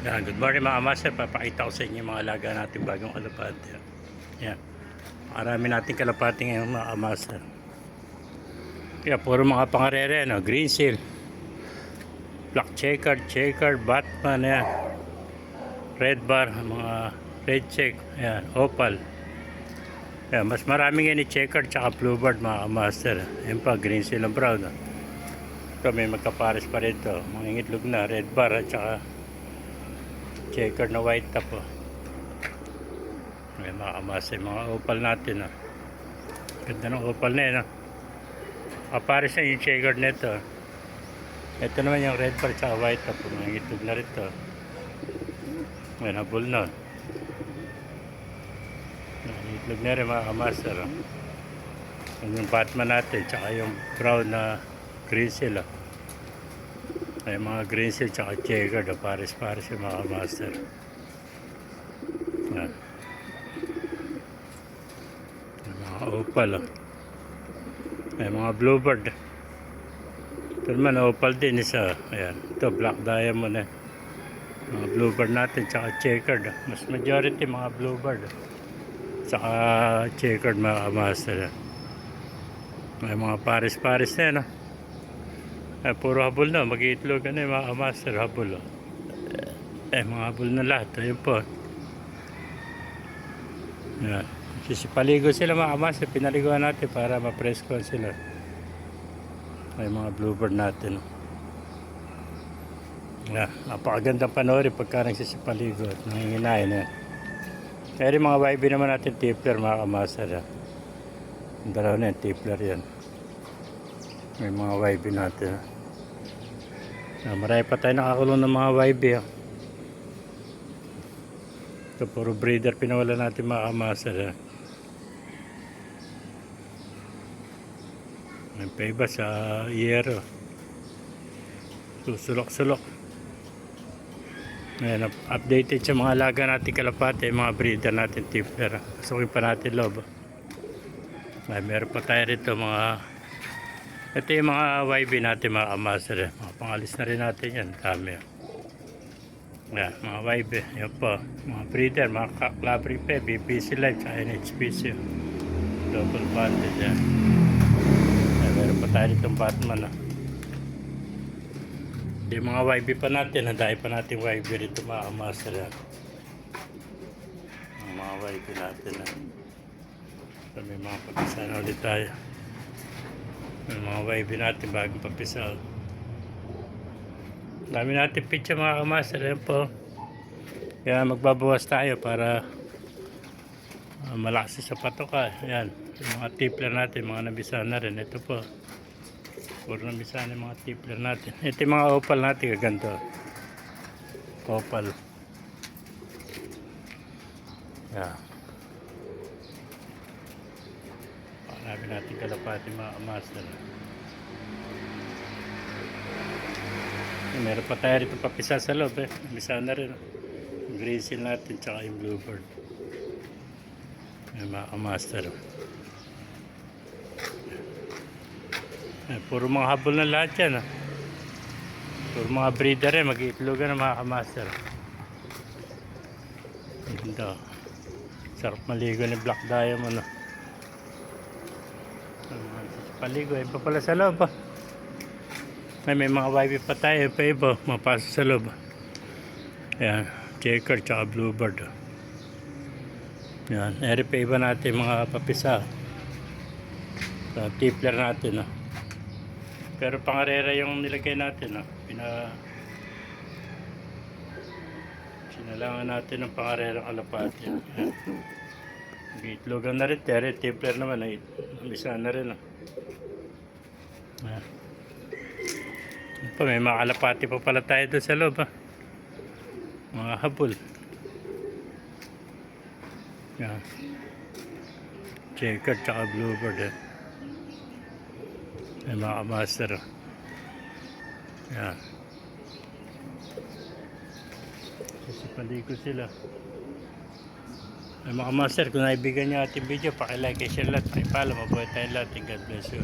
Yan, good morning mga master. Papakita ko sa inyo yung mga alaga natin bagong kalapati. Yan. Marami natin kalapati ngayon mga master. Kaya puro mga pangarere, no? Green seal, black checker, Batman, yan. Red bar, mga red check, yan, opal. Yan, mas maraming yan ni checker tsaka bluebird mga master. Yan pa, green seal ang brown. No? Ito may magkapares pa rin ito. Mga itlog na, red bar at tsaka checker na white top. Oh. May makamasay mga opal natin. Oh. Ganda ng opal na yun. Oh. Kapares na yung checker nito. Ito naman yung red bar at white top. Oh. Mga itlog na rito. May nabul na. Mga itlog na rin mga kamaster. Oh. Yung Batman natin tsaka yung brown na green seal. Oh. May mga green seal tsaka checker, pares-pares yung mga master. Yan. May mga opal. Oh. May mga bluebird. Ito naman opal din isa. Ayan. Ito black diamond. Mga bluebird natin tsaka checkered. Mas majority mga bluebird. Tsaka checkered mga master. May mga pares-pares na yan. Puro habol na, mag-iitlog yung mga master habol. Mga habol na lahat. Ayun po. Yan. Sisipaligo sila mga master. Pinaliguan natin para ma-presko sila. May mga bluebird natin. Yan. Napakagandang panoorin pagka nagsisipaligo at nanginginain. Kaya rin mga YB naman natin tipler mga master. Ang dalawa na yung tipler yan. May mga YB natin. Marami pa tayo nakakulong ng mga YB. Ito puro breeder pinawala natin mga kamaster. May pa iba sa yero. Susulok-sulok. Ngayon, updated sa mga alaga natin kalapate, mga breeder natin tipler. Pasukin pa natin loob. Meron pa tayo rito mga. Ito yung mga YB natin mga kamaster. Mga pangalis na rin natin yan. Dami. Yan, mga YB. Yan po. Mga breeder, mga Club Repair, BPC Life, NHPC. Double banded yan. Meron pa tayo ditong Batman. Yung mga YB pa natin. Handahin pa natin YB rito mga kamaster. Mga YB natin. May mga pagkasana ulit tayo. Yung mga YB natin bagong papisal. Dami natin pizza mga kamaster. Yan po. Kaya magbabawas tayo para malakas sa patoka. Yan. Yung mga tipler natin, mga nabisa na rin. Ito po. Puro nabisa na yung mga tipler natin. Ito yung mga opal natin. Kaganto. Opal. Yan. Marami natin kalapati mga master. Meron pa tayo rito papisa sa loob. Bisa na rin. Yung green seal natin tsaka yung bluebird. Yung mga master. Puro mga habol na lahat yan. Puro mga breeder mag-iitlogan ng mga master. Ganda. Sarap maligo ni black diamond. Paligo, iba pala sa loob. May mga YB pa tayo, pa iba, mapasok sa loob. Ayan, checker tsaka bluebird. Ayan, eri pa iba natin mga papisa. Tipler natin. Pero pangarera yung nilagay natin. Sinalangan natin ng pangarera kalapati. Itlogan na rin, tipler naman. Bisa na rin. May mga kalapati pa pala tayo doon sa loob. Mga habol. Yan. Checker tsaka bluebird. May mga master. Yan. Sisipaligo sila. May mga master, kung naibigan nyo ating video, pakilike, share lahat, pakipalo, mabuhay tayong lahat. God bless you.